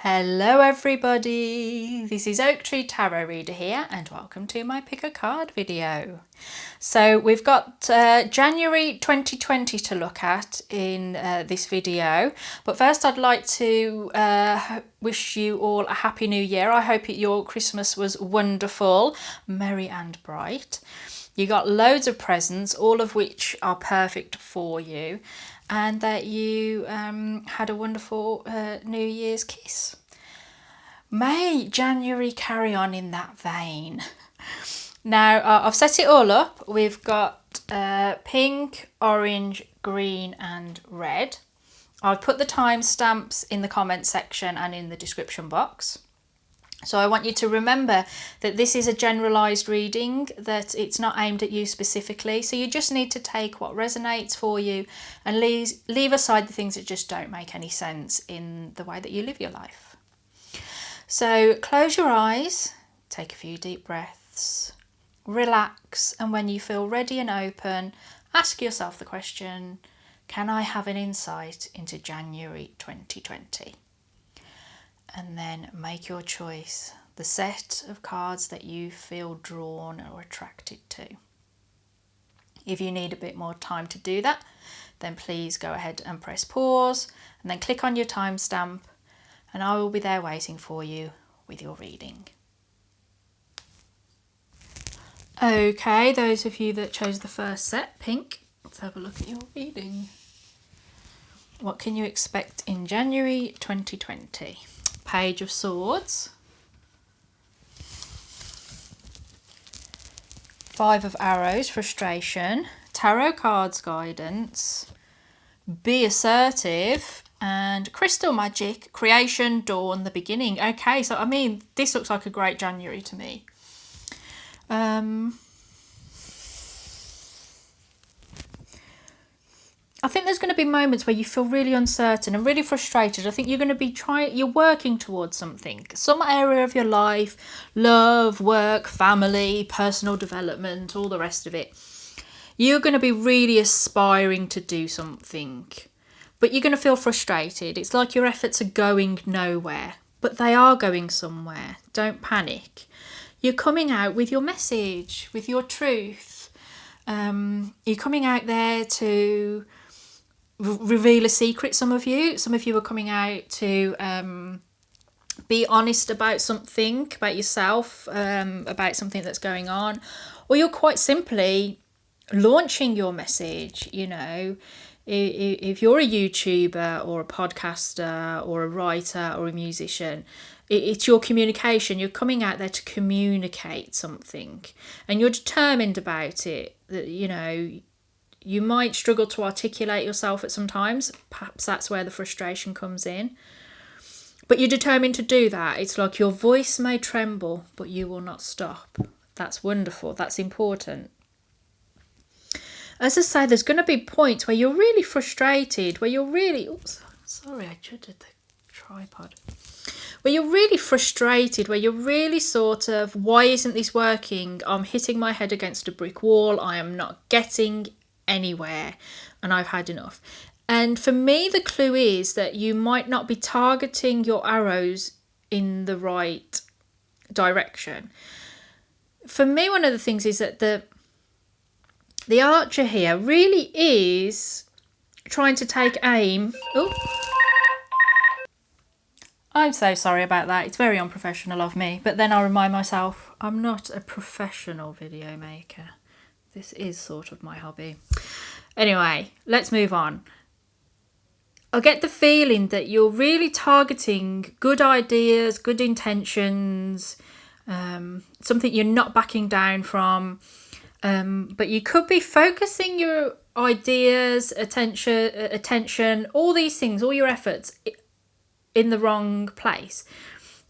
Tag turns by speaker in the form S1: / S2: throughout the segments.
S1: Hello everybody, this is Oak Tree Tarot Reader here and welcome to my pick a card video. So we've got January 2020 to look at in this video, but first I'd like to wish you all a happy new year. I hope your Christmas was wonderful, merry and bright. You got loads of presents, all of which are perfect for you, and that you had a wonderful New Year's kiss. May January carry on in that vein. Now I've set it all up. We've got pink, orange, green and red. I've put the timestamps in the comment section and in the description box. So I want you to remember that this is a generalised reading, that it's not aimed at you specifically. So you just need to take what resonates for you and leave aside the things that just don't make any sense in the way that you live your life. So close your eyes, take a few deep breaths, relax, and when you feel ready and open, ask yourself the question, can I have an insight into January 2020? And then make your choice, the set of cards that you feel drawn or attracted to. If you need a bit more time to do that, then please go ahead and press pause and then click on your timestamp and I will be there waiting for you with your reading. Okay, those of you that chose the first set, pink, let's have a look at your reading. What can you expect in January 2020? Page of Swords, Five of Arrows, frustration, Tarot cards, guidance, be assertive, and Crystal Magic, creation, dawn, the beginning. Okay, so I mean, this looks like a great January to me. I think there's going to be moments where you feel really uncertain and really frustrated. I think you're going to be you're working towards something, some area of your life, love, work, family, personal development, all the rest of it. You're going to be really aspiring to do something, but you're going to feel frustrated. It's like your efforts are going nowhere, but they are going somewhere. Don't panic. You're coming out with your message, with your truth. You're coming out there to reveal a secret. Some of you are coming out to be honest about something, about yourself, about something that's going on, or you're quite simply launching your message. You know, if you're a YouTuber or a podcaster or a writer or a musician, it's your communication. You're coming out there to communicate something and you're determined about it. That, you know, you might struggle to articulate yourself at some times. Perhaps that's where the frustration comes in. But you're determined to do that. It's like your voice may tremble, but you will not stop. That's wonderful. That's important. As I say, there's going to be points where you're really frustrated, where you're really... Oops, sorry, I judged the tripod. Where you're really frustrated, where you're really sort of, why isn't this working? I'm hitting my head against a brick wall. I am not getting anywhere and I've had enough. And for me, the clue is that you might not be targeting your arrows in the right direction. For me, one of the things is that the archer here really is trying to take aim. Oh, I'm so sorry about that. It's very unprofessional of me. But then I remind myself, I'm not a professional video maker. This is sort of my hobby. Anyway, let's move on. I get the feeling that you're really targeting good ideas, good intentions, something you're not backing down from. But you could be focusing your ideas, attention, all these things, all your efforts in the wrong place.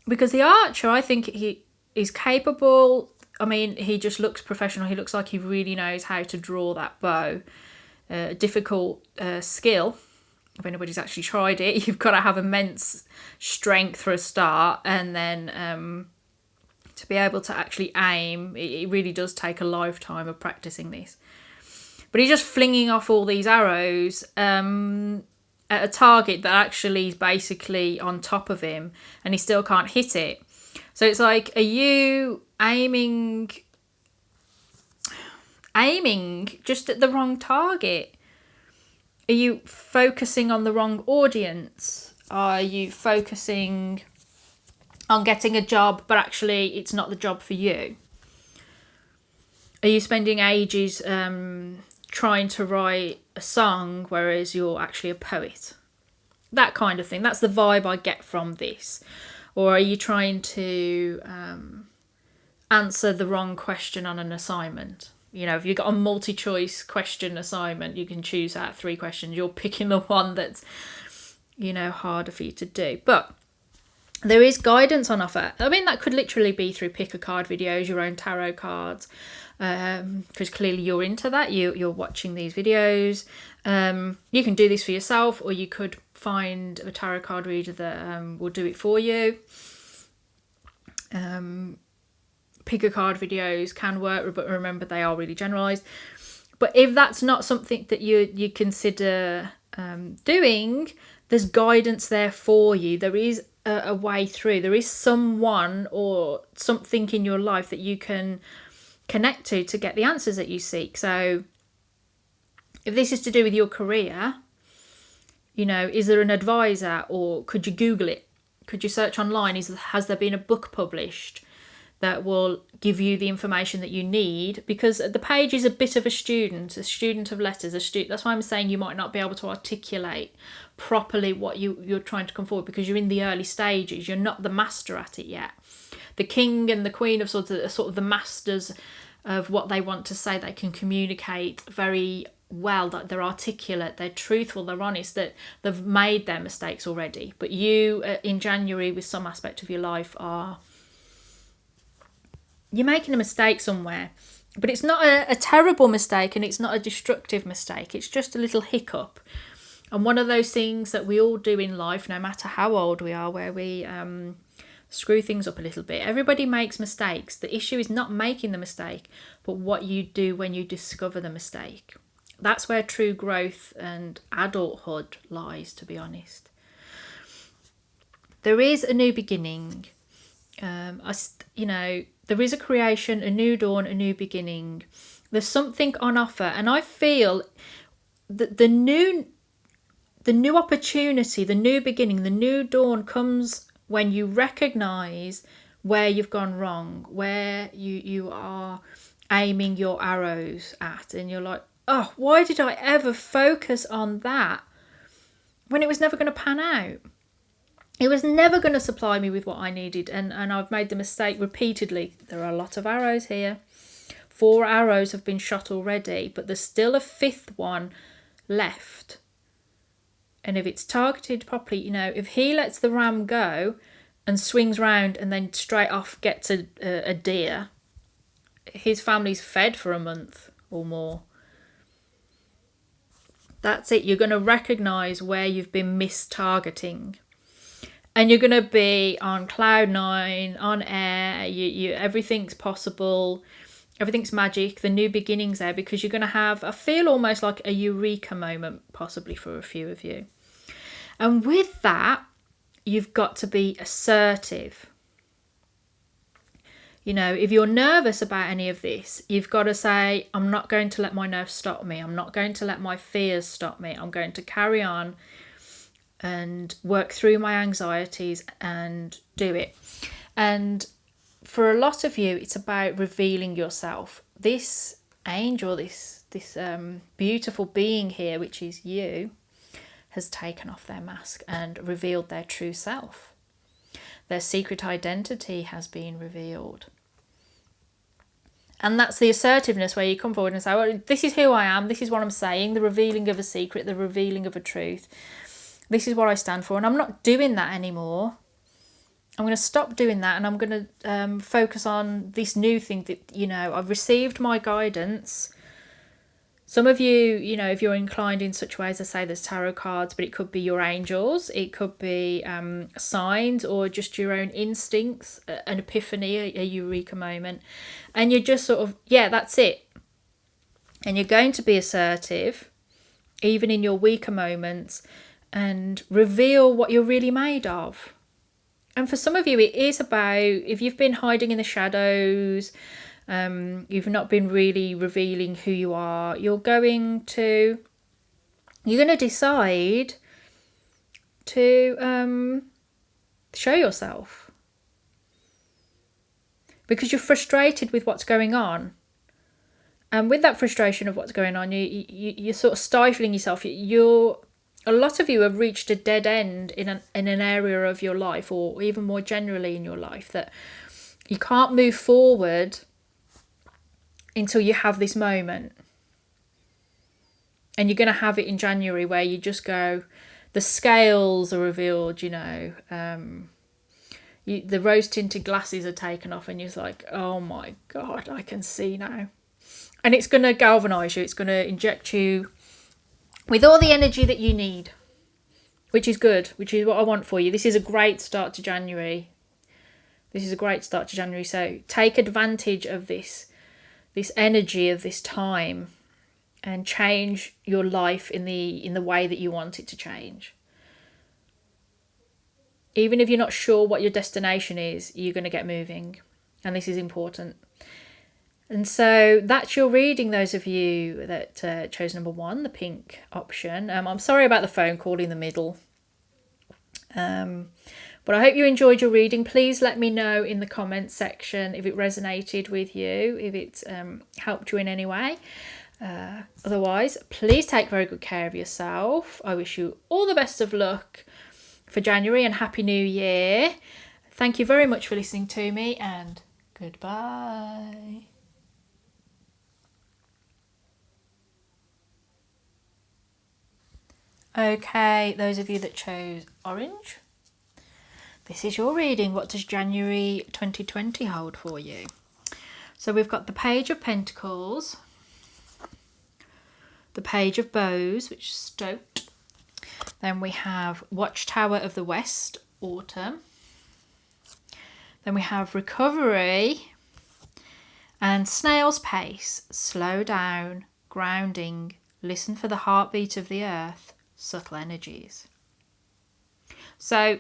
S1: Because the archer, I think he is capable. I mean, he just looks professional. He looks like he really knows how to draw that bow. Difficult skill. If anybody's actually tried it, you've got to have immense strength for a start. And then to be able to actually aim, it really does take a lifetime of practicing this. But he's just flinging off all these arrows. at a target that actually is basically on top of him and he still can't hit it. So it's like, are you aiming just at the wrong target? Are you focusing on the wrong audience? Are you focusing on getting a job, but actually it's not the job for you? Are you spending ages trying to write a song, whereas you're actually a poet? That kind of thing. That's the vibe I get from this. Or are you trying to answer the wrong question on an assignment? You know, if you've got a multi-choice question assignment, you can choose out 3 questions. You're picking the one that's, you know, harder for you to do. But there is guidance on offer. I mean, that could literally be through pick a card videos, your own tarot cards, because clearly you're into that. You're watching these videos. You can do this for yourself, or you could find a tarot card reader that will do it for you. Pick a card videos can work, but remember they are really generalized. But if that's not something that you consider doing, there's guidance there for you. There is a way through. There is someone or something in your life that you can connect to get the answers that you seek. So if this is to do with your career, you know, is there an advisor, or could you Google it? Could you search online? Has there been a book published that will give you the information that you need? Because the page is a bit of a student of letters, that's why I'm saying you might not be able to articulate properly what you're trying to come forward, because you're in the early stages. You're not the master at it yet. The king and the queen are sort of the masters of what they want to say. They can communicate very well, that they're articulate, they're truthful, they're honest, that they've made their mistakes already. But you, in January, with some aspect of your life, you're making a mistake somewhere, but it's not a terrible mistake, and it's not a destructive mistake. It's just a little hiccup. And one of those things that we all do in life, no matter how old we are, where we screw things up a little bit. Everybody makes mistakes. The issue is not making the mistake, but what you do when you discover the mistake. That's where true growth and adulthood lies, to be honest. There is a new beginning. There is a creation, a new dawn, a new beginning. There's something on offer, and I feel that the new opportunity, the new beginning, the new dawn comes when you recognise where you've gone wrong, where you are aiming your arrows at, and you're like, oh, why did I ever focus on that when it was never going to pan out? It was never going to supply me with what I needed, and I've made the mistake repeatedly. There are a lot of arrows here. 4 arrows have been shot already, but there's still a 5th one left. And if it's targeted properly, you know, if he lets the ram go and swings round and then straight off gets a deer, his family's fed for a month or more. That's it. You're going to recognise where you've been mistargeting. And you're going to be on cloud 9, on air. You everything's possible. Everything's magic. The new beginning's there, because you're going to have, I feel, almost like a eureka moment, possibly for a few of you. And with that, you've got to be assertive. You know, if you're nervous about any of this, you've got to say, I'm not going to let my nerves stop me. I'm not going to let my fears stop me. I'm going to carry on and work through my anxieties and do it. And for a lot of you, it's about revealing yourself. This angel, this beautiful being here, which is you, has taken off their mask and revealed their true self. Their secret identity has been revealed. And that's the assertiveness, where you come forward and say, well, this is who I am, this is what I'm saying, the revealing of a secret, the revealing of a truth. This is what I stand for, and I'm not doing that anymore. I'm going to stop doing that, and I'm going to focus on this new thing that, you know, I've received my guidance. Some of you, you know, if you're inclined in such ways, I say there's tarot cards, but it could be your angels, it could be signs, or just your own instincts, an epiphany, a eureka moment. And you're just sort of, yeah, that's it. And you're going to be assertive, even in your weaker moments. and reveal what you're really made of. And for some of you, it is about, if you've been hiding in the shadows, you've not been really revealing who you are, you're going to decide to show yourself. Because you're frustrated with what's going on. And with that frustration of what's going on, you're sort of stifling yourself. A lot of you have reached a dead end in an area of your life, or even more generally in your life, that you can't move forward until you have this moment. And you're going to have it in January, where you just go, the scales are revealed, the rose-tinted glasses are taken off, and you're like, oh my God, I can see now. And it's going to galvanise you. It's going to inject you with all the energy that you need, which is good, which is what I want for you. This is a great start to January. So take advantage of this energy of this time, and change your life in the way that you want it to change. Even if you're not sure what your destination is, you're going to get moving, and this is important. And so that's your reading, those of you that chose number 1, the pink option. I'm sorry about the phone call in the middle. But I hope you enjoyed your reading. Please let me know in the comments section if it resonated with you, if it helped you in any way. Otherwise, please take very good care of yourself. I wish you all the best of luck for January, and Happy New Year. Thank you very much for listening to me, and goodbye. Okay, those of you that chose orange, this is your reading. What does January 2020 hold for you? So we've got the Page of Pentacles, the Page of Bows, which is Stoat. Then we have Watchtower of the West, Autumn. Then we have Recovery and Snail's Pace, Slow Down, Grounding, Listen for the Heartbeat of the Earth, Subtle Energies. So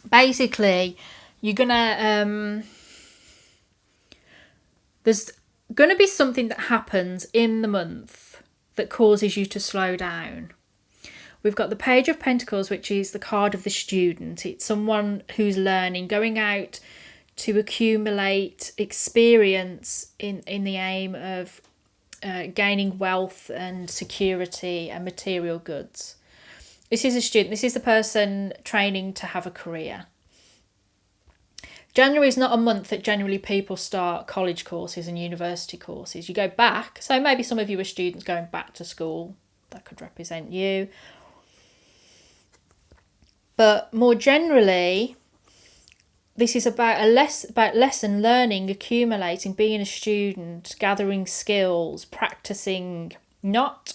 S1: basically, you're gonna there's gonna be something that happens in the month that causes you to slow down. We've got the Page of Pentacles, which is the card of the student. It's someone who's learning, going out to accumulate experience in the aim of gaining wealth and security and material goods. This is a student. This is the person training to have a career. January is not a month that generally people start college courses and university courses. You go back. So maybe some of you are students going back to school. That could represent you. But more generally, this is about lesson learning, accumulating, being a student, gathering skills, practicing, not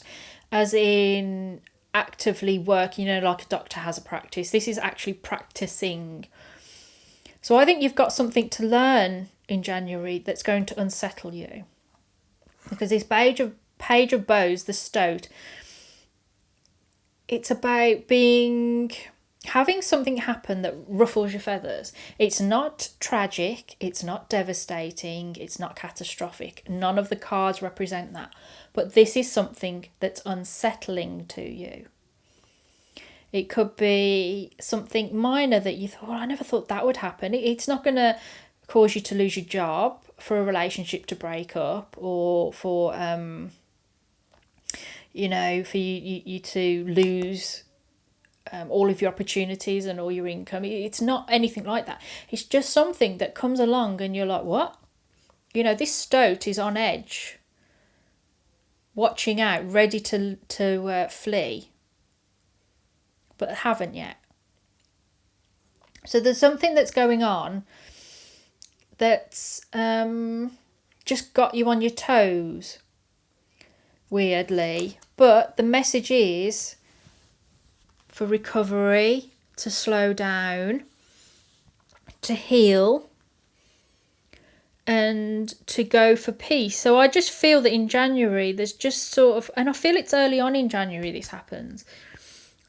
S1: as in actively working, like a doctor has a practice. This is actually practicing. So I think you've got something to learn in January that's going to unsettle you. Because this Page of Bows, the Stoat, it's about having something happen that ruffles your feathers. It's not tragic, it's not devastating, it's not catastrophic. None of the cards represent that. But this is something that's unsettling to you. It could be something minor that you thought, I never thought that would happen. It's not going to cause you to lose your job, for a relationship to break up, or for for you to lose all of your opportunities and all your income. It's not anything like that. It's just something that comes along and you're like, what? This Stoat is on edge, watching out, ready to flee, but haven't yet. So there's something that's going on that's just got you on your toes, weirdly. But the message is for recovery, to slow down, to heal, and to go for peace. So I just feel that in January there's just sort of, and I feel it's early on in January this happens,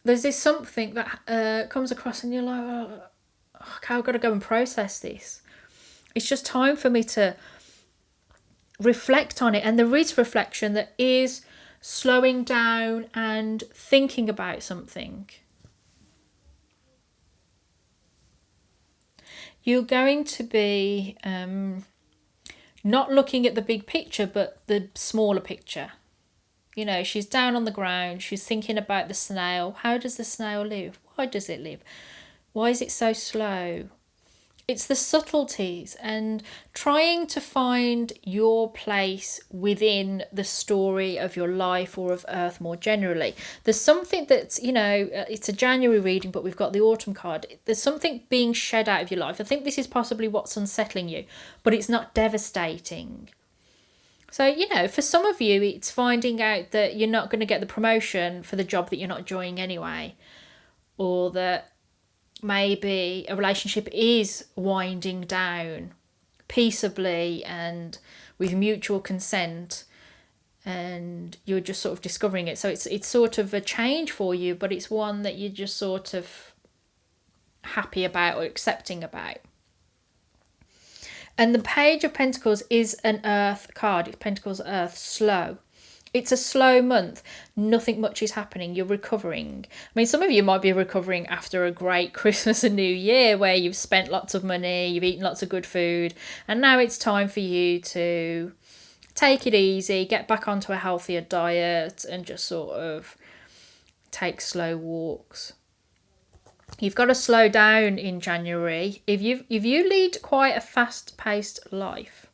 S1: there's this something that comes across and you're like, oh, okay, I've got to go and process this. It's just time for me to reflect on it. And there is reflection that is slowing down and thinking about something. You're going to be not looking at the big picture, but the smaller picture. You know, she's down on the ground. She's thinking about the snail. How does the snail live? Why does it live? Why is it so slow? It's the subtleties and trying to find your place within the story of your life or of Earth more generally. There's something that's, you know, it's a January reading, but we've got the autumn card. There's something being shed out of your life. I think this is possibly what's unsettling you, but it's not devastating. So, you know, for some of you, it's finding out that you're not going to get the promotion for the job that you're not enjoying anyway. Or that maybe a relationship is winding down peaceably and with mutual consent. And you're just sort of discovering it. So it's sort of a change for you, but it's one that you're just sort of happy about or accepting about. And the Page of Pentacles is an Earth card. It's Pentacles, Earth, slow. It's a slow month. Nothing much is happening. You're recovering. I mean, some of you might be recovering after a great Christmas and New Year where you've spent lots of money, you've eaten lots of good food, and now it's time for you to take it easy, get back onto a healthier diet, and just sort of take slow walks. You've got to slow down in January. If you lead quite a fast-paced life,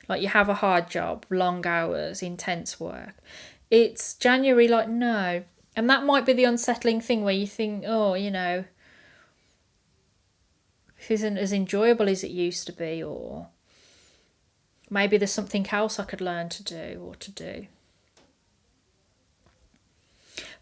S1: like you have a hard job, long hours, intense work, it's January like, no. And that might be the unsettling thing where you think, oh, you know, this isn't as enjoyable as it used to be, or maybe there's something else I could learn to do or to do.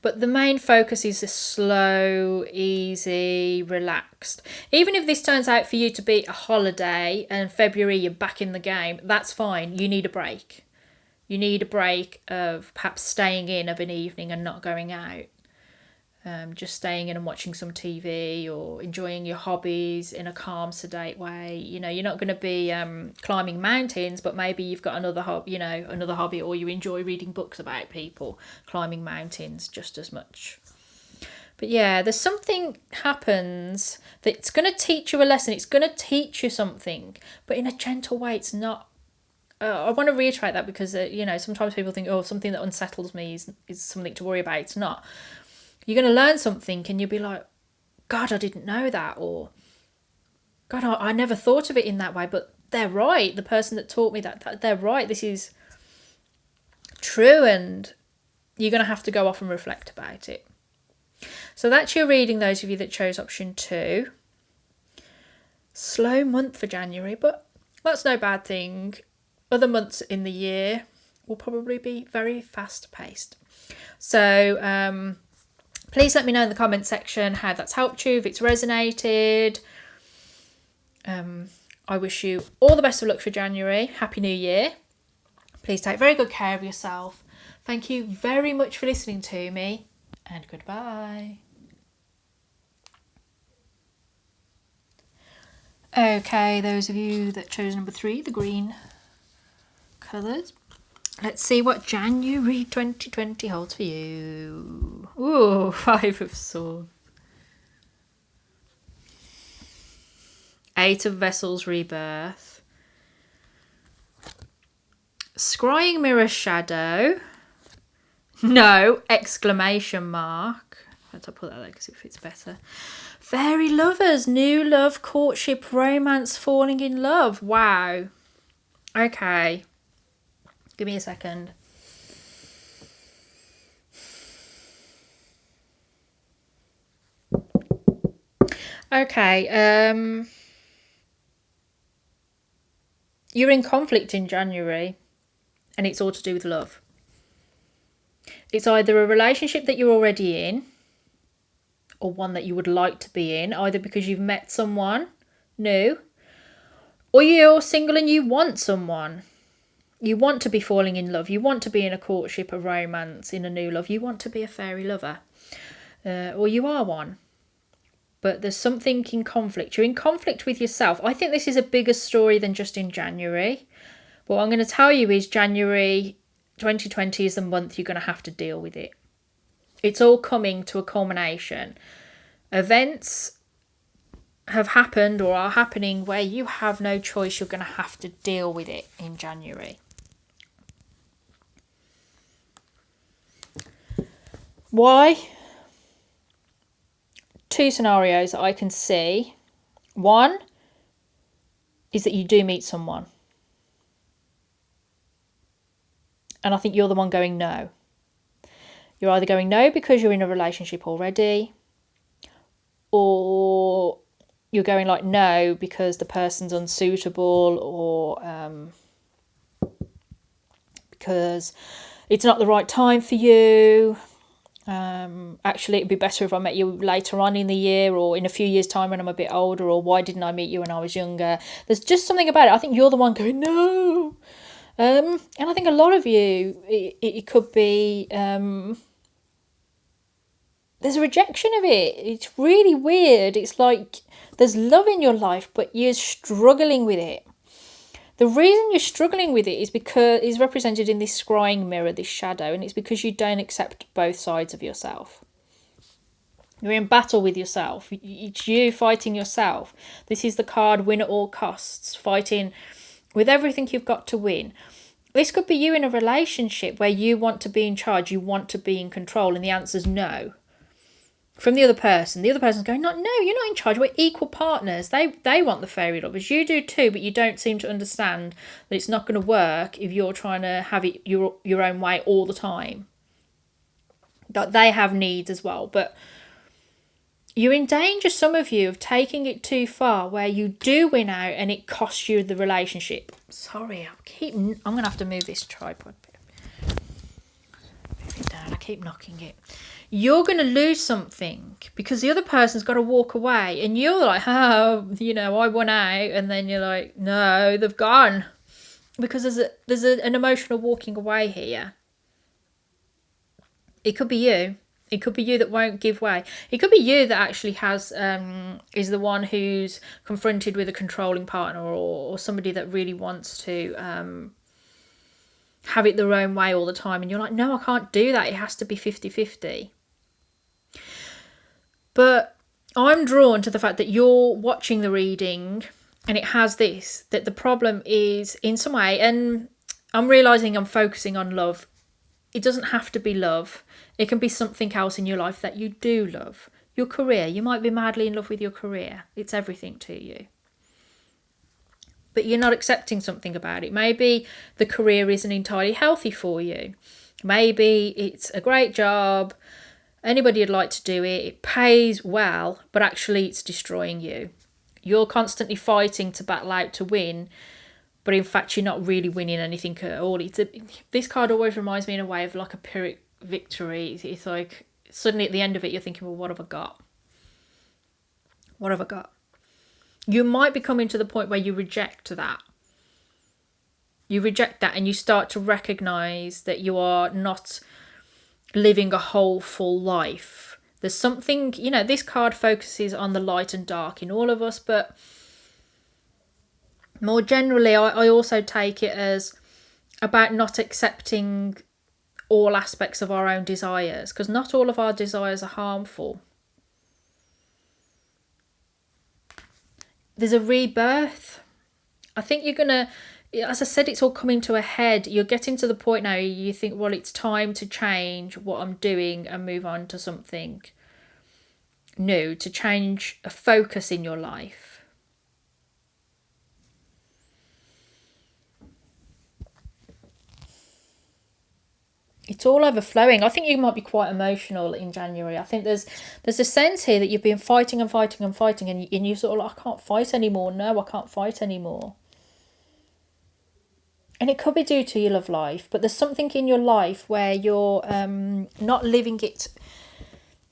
S1: But the main focus is this slow, easy, relaxed. Even if this turns out for you to be a holiday and February you're back in the game, that's fine. You need a break. You need a break of perhaps staying in of an evening and not going out. Just staying in and watching some TV or enjoying your hobbies in a calm, sedate way. You know, you're not going to be climbing mountains, but maybe you've got another hobby, or you enjoy reading books about people climbing mountains just as much. But yeah, there's something happens that's going to teach you a lesson. It's going to teach you something, but in a gentle way. It's not. I want to reiterate that because you know, sometimes people think, oh, something that unsettles me is something to worry about. It's not. You're going to learn something and you'll be like, God, I didn't know that. Or, God, I never thought of it in that way. But they're right. The person that taught me that they're right. This is true. And you're going to have to go off and reflect about it. So that's your reading, those of you that chose option 2. Slow month for January, but that's no bad thing. Other months in the year will probably be very fast paced. So, please let me know in the comment section how that's helped you, if it's resonated. I wish you all the best of luck for January. Happy New Year. Please take very good care of yourself. Thank you very much for listening to me, and goodbye. Okay, those of you that chose number 3, the green colours. Let's see what January 2020 holds for you. Ooh, 5 of Swords. 8 of Vessels, Rebirth. Scrying Mirror, Shadow. No, exclamation mark. Let's put that there because it fits better. Fairy Lovers, new love, courtship, romance, falling in love. Wow. Okay. Give me a second. Okay. You're in conflict in January, and it's all to do with love. It's either a relationship that you're already in, or one that you would like to be in, either because you've met someone new, or you're single and you want someone. You want to be falling in love. You want to be in a courtship, a romance, in a new love. You want to be a fairy lover. or you are one. But there's something in conflict. You're in conflict with yourself. I think this is a bigger story than just in January. But what I'm going to tell you is January 2020 is the month you're going to have to deal with it. It's all coming to a culmination. Events have happened or are happening where you have no choice. You're going to have to deal with it in January. Why? Two scenarios that I can see. One is that you do meet someone. And I think you're the one going no. You're either going no because you're in a relationship already, or you're going like no because the person's unsuitable, or because it's not the right time for you. Actually, it'd be better if I met you later on in the year or in a few years' time when I'm a bit older, or why didn't I meet you when I was younger? There's just something about it. I think you're the one going no. And I think a lot of you, it could be, there's a rejection of it. It's really weird. It's like there's love in your life, but you're struggling with it. The reason you're struggling with it is because it's represented in this scrying mirror, this shadow, and it's because you don't accept both sides of yourself. You're in battle with yourself. It's you fighting yourself. This is the card win at all costs, fighting with everything you've got to win. This could be you in a relationship where you want to be in charge, you want to be in control, and the answer's no. From the other person. The other person's going, no, you're not in charge. We're equal partners. They want the fairy lovers. You do too, but you don't seem to understand that it's not going to work if you're trying to have it your own way all the time. That they have needs as well. But you're in danger, some of you, of taking it too far where you do win out and it costs you the relationship. Sorry, I'm going to have to move this tripod. Move it down. I keep knocking it. You're going to lose something because the other person's got to walk away and you're like, oh, I won out. And then you're like, no, they've gone. Because there's an emotional walking away here. It could be you. It could be you that won't give way. It could be you that actually is the one who's confronted with a controlling partner or somebody that really wants to have it their own way all the time. And you're like, no, I can't do that. It has to be 50-50. But I'm drawn to the fact that you're watching the reading and it has this, that the problem is in some way, and I'm realising I'm focusing on love. It doesn't have to be love. It can be something else in your life that you do love. Your career. You might be madly in love with your career. It's everything to you. But you're not accepting something about it. Maybe the career isn't entirely healthy for you. Maybe it's a great job. Anybody would like to do it. It pays well, but actually it's destroying you. You're constantly fighting to battle out to win, but in fact you're not really winning anything at all. This card always reminds me in a way of like a Pyrrhic victory. It's like suddenly at the end of it you're thinking, well, what have I got? What have I got? You might be coming to the point where you reject that. You reject that and you start to recognise that you are not living a whole, full life. There's something, this card focuses on the light and dark in all of us, but more generally, I also take it as about not accepting all aspects of our own desires, because not all of our desires are harmful. There's a rebirth. I think you're going to, as I said, it's all coming to a head. You're getting to the point now you think, well, it's time to change what I'm doing and move on to something new, to change a focus in your life. It's all overflowing. I think you might be quite emotional in January. I think there's a sense here that you've been fighting and fighting and fighting and you sort of like, I can't fight anymore. No, I can't fight anymore. And it could be due to your love life, but there's something in your life where you're not living it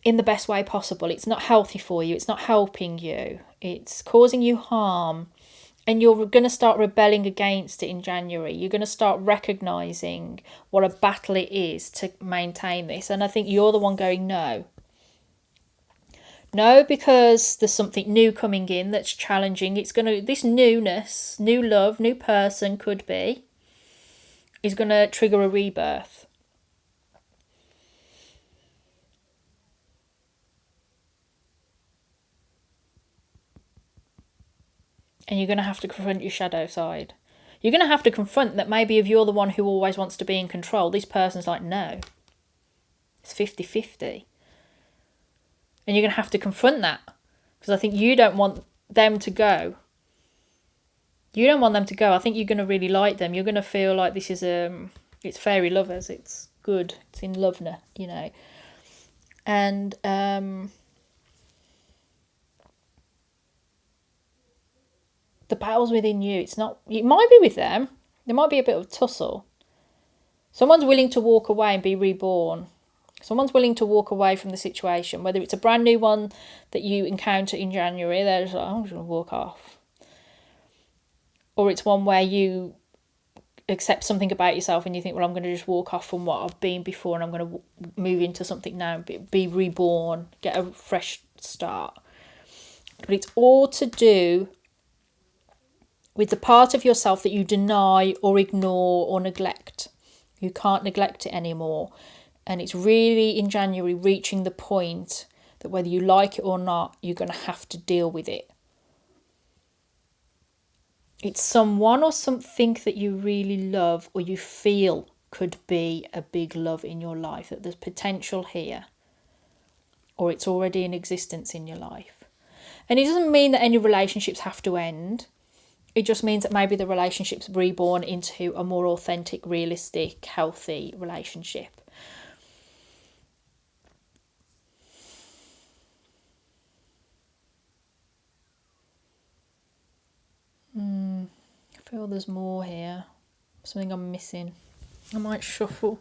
S1: in the best way possible. It's not healthy for you. It's not helping you. It's causing you harm. And you're going to start rebelling against it in January. You're going to start recognising what a battle it is to maintain this. And I think you're the one going, no. No, because there's something new coming in that's challenging. This newness, new love, new person could be, is going to trigger a rebirth. And you're going to have to confront your shadow side. You're going to have to confront that maybe if you're the one who always wants to be in control, this person's like, no. It's 50-50. And you're going to have to confront that. Because I think you don't want them to go. You don't want them to go. I think you're going to really like them. You're going to feel like this is it's fairy lovers. It's good. It's in loveness, you know. And the battle's within you. It might be with them. There might be a bit of a tussle. Someone's willing to walk away and be reborn. Someone's willing to walk away from the situation, whether it's a brand new one that you encounter in January, they're just like, I'm just going to walk off. Or it's one where you accept something about yourself and you think, well, I'm going to just walk off from what I've been before and I'm going to move into something now, be reborn, get a fresh start. But it's all to do with the part of yourself that you deny or ignore or neglect. You can't neglect it anymore. And it's really in January reaching the point that whether you like it or not, you're going to have to deal with it. It's someone or something that you really love or you feel could be a big love in your life, that there's potential here, or it's already in existence in your life. And it doesn't mean that any relationships have to end. It just means that maybe the relationship's reborn into a more authentic, realistic, healthy relationship. I feel there's more here. Something I'm missing. I might shuffle.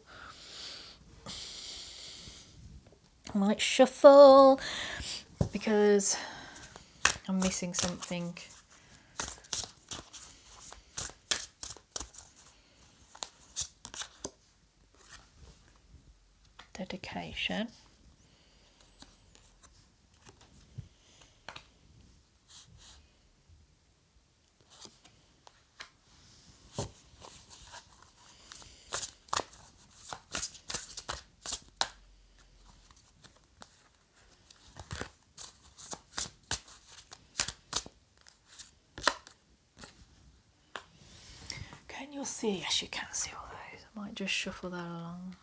S1: Because I'm missing something. Dedication. Can you see? Yes, you can see all those. I might just shuffle that along.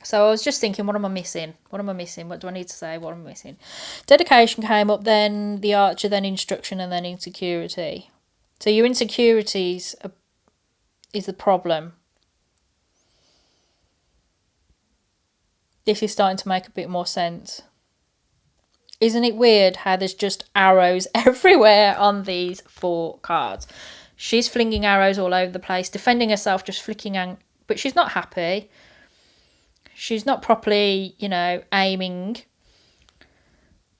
S1: So I was just thinking, what am I missing? What do I need to say? What am I missing? Dedication came up, then the Archer, then instruction, and then insecurity. So your insecurities is the problem. This is starting to make a bit more sense. Isn't it weird how there's just arrows everywhere on these 4 cards? She's flinging arrows all over the place, defending herself, just flicking, but she's not happy. She's not properly, aiming.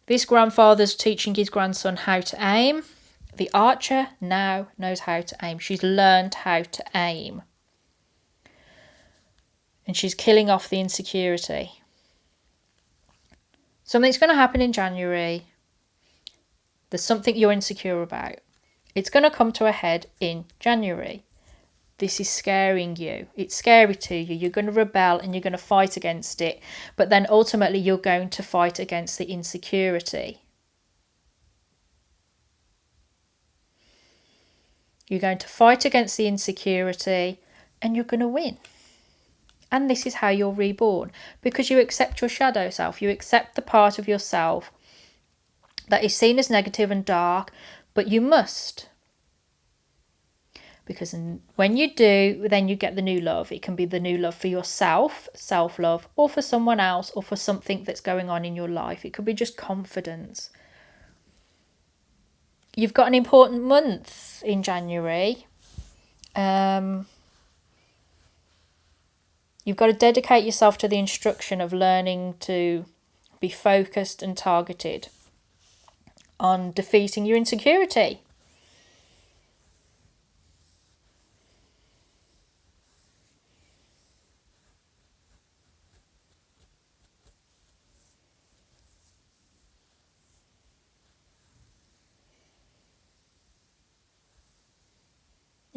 S1: This grandfather's teaching his grandson how to aim. The Archer now knows how to aim. She's learned how to aim. And she's killing off the insecurity. Something's going to happen in January. There's something you're insecure about. It's going to come to a head in January. This is scaring you. It's scary to you. You're going to rebel and you're going to fight against it. But then ultimately you're going to fight against the insecurity. You're going to fight against the insecurity and you're going to win. And this is how you're reborn, because you accept your shadow self. You accept the part of yourself that is seen as negative and dark, but you must. Because when you do, then you get the new love. It can be the new love for yourself, self-love, or for someone else, or for something that's going on in your life. It could be just confidence. You've got an important month in January. You've got to dedicate yourself to the instruction of learning to be focused and targeted on defeating your insecurity.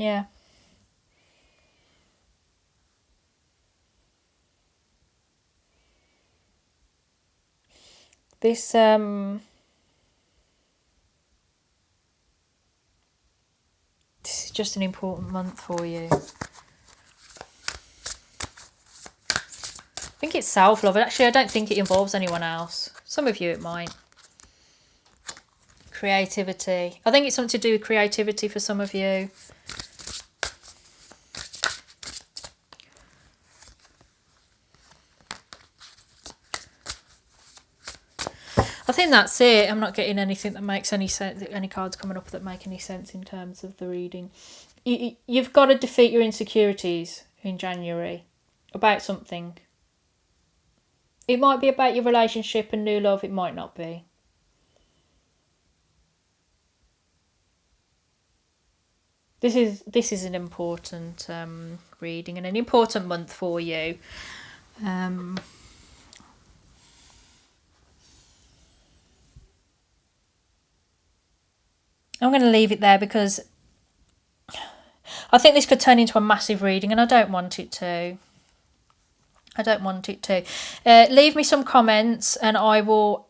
S1: Yeah. This this is just an important month for you. I think it's self-love. Actually, I don't think it involves anyone else. Some of you it might. Creativity. I think it's something to do with creativity for some of you. I think that's it. I'm not getting anything that makes any sense, any cards coming up that make any sense in terms of the reading. You've got to defeat your insecurities in January about something. It might be about your relationship and new love. It might not be. This is an important reading and an important month for you. I'm going to leave it there because I think this could turn into a massive reading and I don't want it to. I don't want it to. Leave me some comments and I will,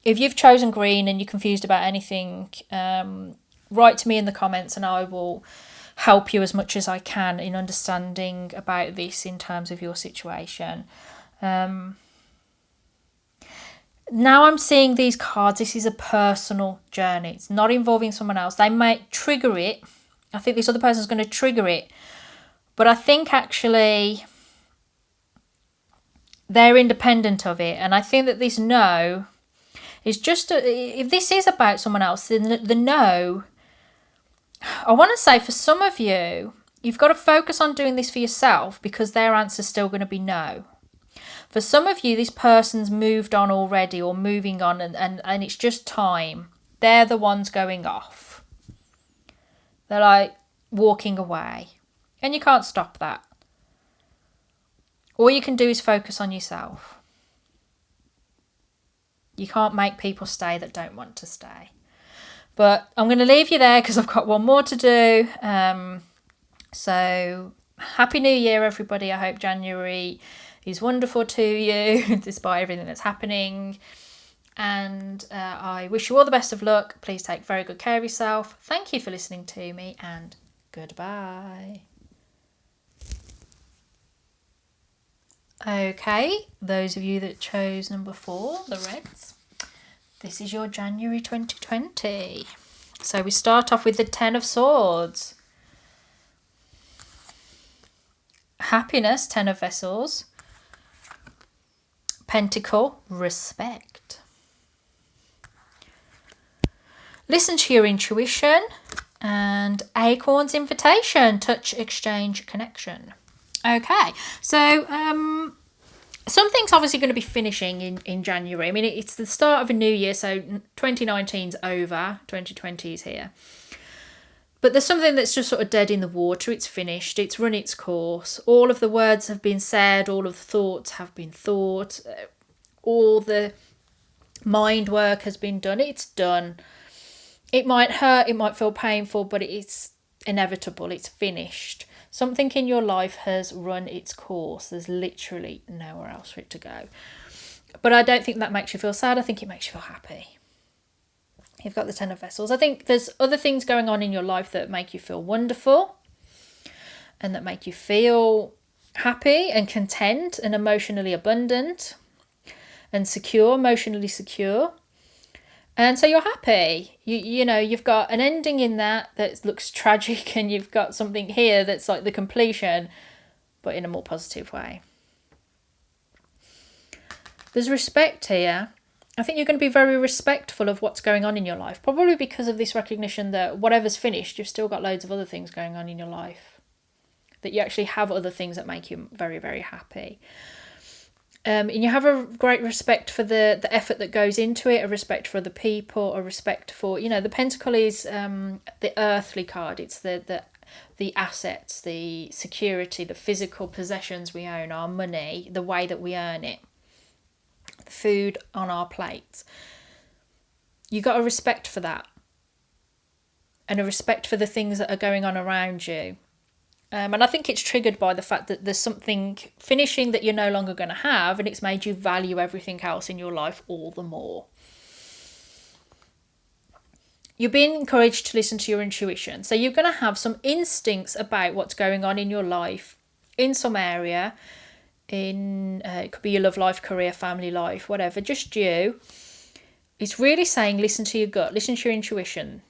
S1: if you've chosen green and you're confused about anything, write to me in the comments and I will help you as much as I can in understanding about this in terms of your situation. Now I'm seeing these cards, this is a personal journey. It's not involving someone else. They might trigger it. I think this other person's going to trigger it. But I think actually they're independent of it. And I think that this no is just, if this is about someone else, then the no, I want to say for some of you, you've got to focus on doing this for yourself because their answer's still going to be no. For some of you, this person's moved on already or moving on and it's just time. They're the ones going off. They're like walking away. And you can't stop that. All you can do is focus on yourself. You can't make people stay that don't want to stay. But I'm going to leave you there because I've got one more to do. So Happy New Year, everybody. I hope January is wonderful to you despite everything that's happening. And I wish you all the best of luck. Please take very good care of yourself. Thank you for listening to me and goodbye. Okay, those of you that chose number 4, the reds, this is your January 2020. So we start off with the 10 of Swords. Happiness, 10 of Vessels. Pentacle, respect. Listen to your intuition. And Acorn's invitation, touch, exchange, connection. Okay, so something's obviously going to be finishing in January. I mean, it's the start of a new year, so 2019's over, 2020 is here. But there's something that's just sort of dead in the water. It's finished, it's run its course. All of the words have been said, all of the thoughts have been thought, all the mind work has been done. It's done. It might hurt, it might feel painful, but it's inevitable, it's finished. Something in your life has run its course. There's literally nowhere else for it to go. But I don't think that makes you feel sad. I think it makes you feel happy. You've got the 10 of Vessels. I think there's other things going on in your life that make you feel wonderful and that make you feel happy and content and emotionally abundant and secure, emotionally secure. And so you're happy. You know, you've got an ending in that looks tragic and you've got something here that's like the completion, but in a more positive way. There's respect here. I think you're going to be very respectful of what's going on in your life, probably because of this recognition that whatever's finished, you've still got loads of other things going on in your life, that you actually have other things that make you very, very happy. And you have a great respect for the effort that goes into it, a respect for other people, a respect for, you know, the Pentacle is the earthly card. It's the assets, the security, the physical possessions we own, our money, the way that we earn it, the food on our plates. You got a respect for that. and a respect for the things that are going on around you. And I think it's triggered by the fact that there's something finishing that you're no longer going to have, and it's made you value everything else in your life all the more. You're being encouraged to listen to your intuition. So you're going to have some instincts about what's going on in your life in some area. It could be your love life, career, family life, whatever, just you. It's really saying listen to your gut, listen to your intuition,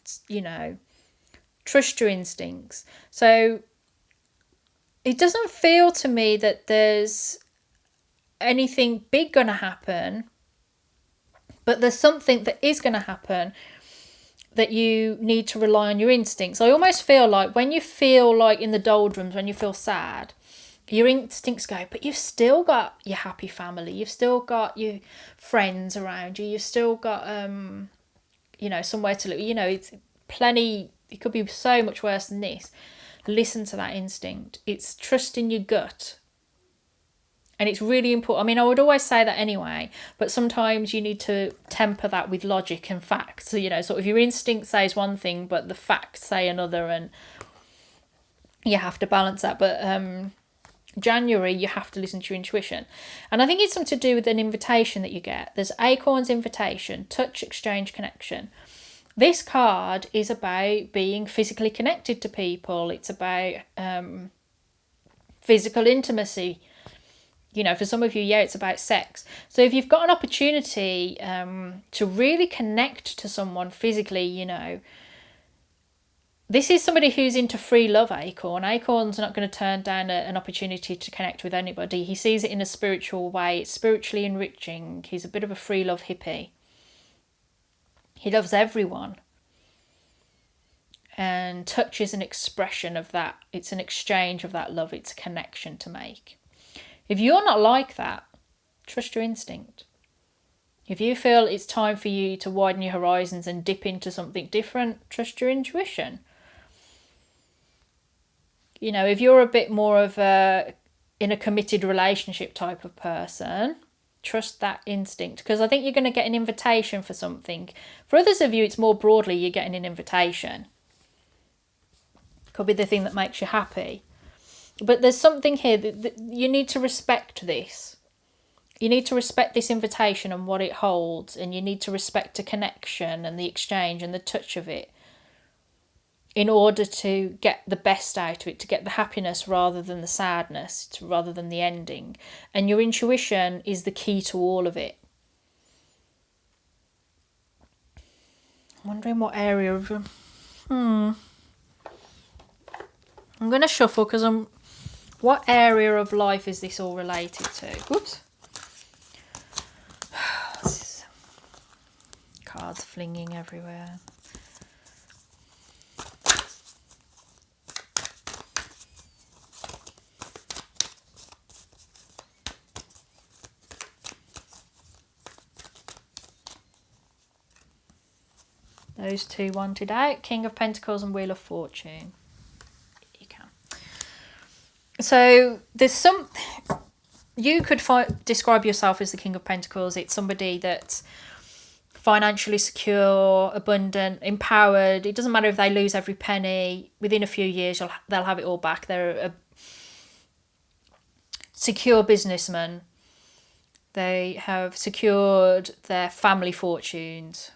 S1: trust your instincts. So it doesn't feel to me that there's anything big going to happen, but there's something that is going to happen that you need to rely on your instincts. I almost feel like when you feel like in the doldrums, when you feel sad, your instincts go, but you've still got your happy family, you've still got your friends around you, you've still got somewhere to live. It's plenty. It could be so much worse than this. Listen to that instinct. It's trusting your gut. And it's really important. I mean, I would always say that anyway, but sometimes you need to temper that with logic and facts. So, sort of your instinct says one thing, but the facts say another, and you have to balance that. But January, you have to listen to your intuition. And I think it's something to do with an invitation that you get. There's Acorn's invitation, touch, exchange, connection. This card is about being physically connected to people. It's about physical intimacy. For some of you, it's about sex. So if you've got an opportunity to really connect to someone physically, this is somebody who's into free love, Acorn. Acorn's not going to turn down an opportunity to connect with anybody. He sees it in a spiritual way. It's spiritually enriching. He's a bit of a free love hippie. He loves everyone. And touch is an expression of that. It's an exchange of that love. It's a connection to make. If you're not like that, trust your instinct. If you feel it's time for you to widen your horizons and dip into something different, trust your intuition. If you're a bit more of in a committed relationship type of person, trust that instinct, because I think you're going to get an invitation for something. For others of you, it's more broadly, you're getting an invitation. Could be the thing that makes you happy. But there's something here that you need to respect this. You need to respect this invitation and what it holds, and you need to respect the connection and the exchange and the touch of it in order to get the best out of it, to get the happiness rather than the sadness, rather than the ending. And your intuition is the key to all of it. I'm wondering what area of... I'm going to shuffle because what area of life is this all related to? Whoops. Cards flinging everywhere. Those two wanted out. King of Pentacles and Wheel of Fortune. You can. So there's some... You could describe yourself as the King of Pentacles. It's somebody that's financially secure, abundant, empowered. It doesn't matter if they lose every penny. Within a few years, they'll have it all back. They're a secure businessman. They have secured their family fortunes.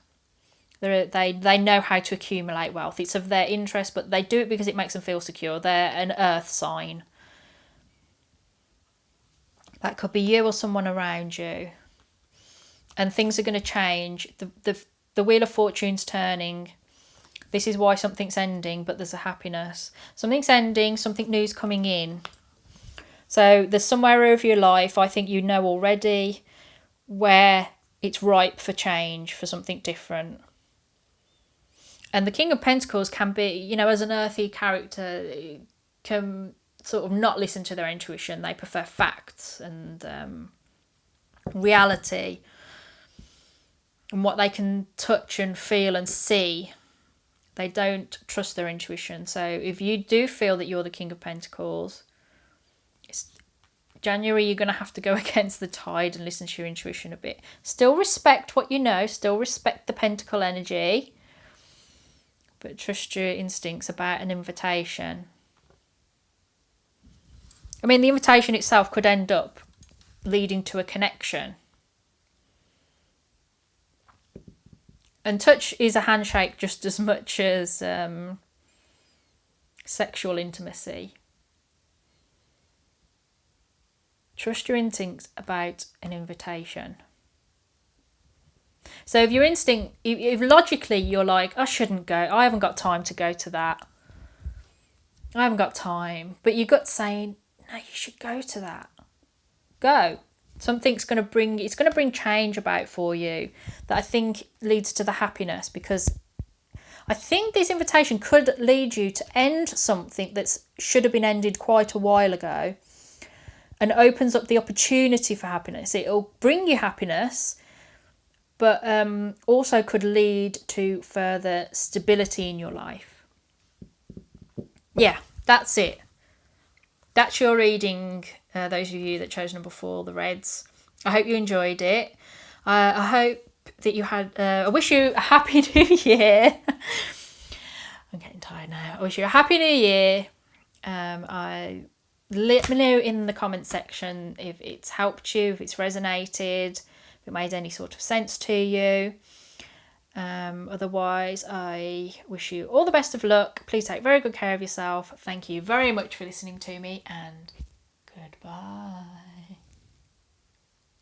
S1: They know how to accumulate wealth. It's of their interest, but they do it because it makes them feel secure. They're an earth sign. That could be you or someone around you. And things are going to change. The Wheel of Fortune's turning. This is why something's ending, but there's a happiness. Something's ending, something new's coming in. So there's somewhere over your life, I think you know already, where it's ripe for change, for something different. And the King of Pentacles can be, as an earthy character, can sort of not listen to their intuition. They prefer facts and reality and what they can touch and feel and see. They don't trust their intuition. So if you do feel that you're the King of Pentacles, it's January, you're going to have to go against the tide and listen to your intuition a bit. Still respect what you know. Still respect the Pentacle energy. but trust your instincts about an invitation. I mean, the invitation itself could end up leading to a connection. And touch is a handshake just as much as sexual intimacy. Trust your instincts about an invitation. So if your instinct, if logically you're like, I shouldn't go, I haven't got time to go to that, I haven't got time, but your gut's saying, no, you should go to that. Go. Something's going to bring change about for you that I think leads to the happiness, because I think this invitation could lead you to end something that should have been ended quite a while ago, and opens up the opportunity for happiness. It'll bring you happiness, but also could lead to further stability in your life. Yeah, that's it. That's your reading, those of you that chose number 4, the Reds. I hope you enjoyed it. I hope that you had... I wish you a happy new year. I'm getting tired now. I wish you a happy new year. Let me know in the comment section if it's helped you, if it's resonated, if it made any sort of sense to you. Otherwise, I wish you all the best of luck. Please take very good care of yourself. Thank you very much for listening to me, and goodbye.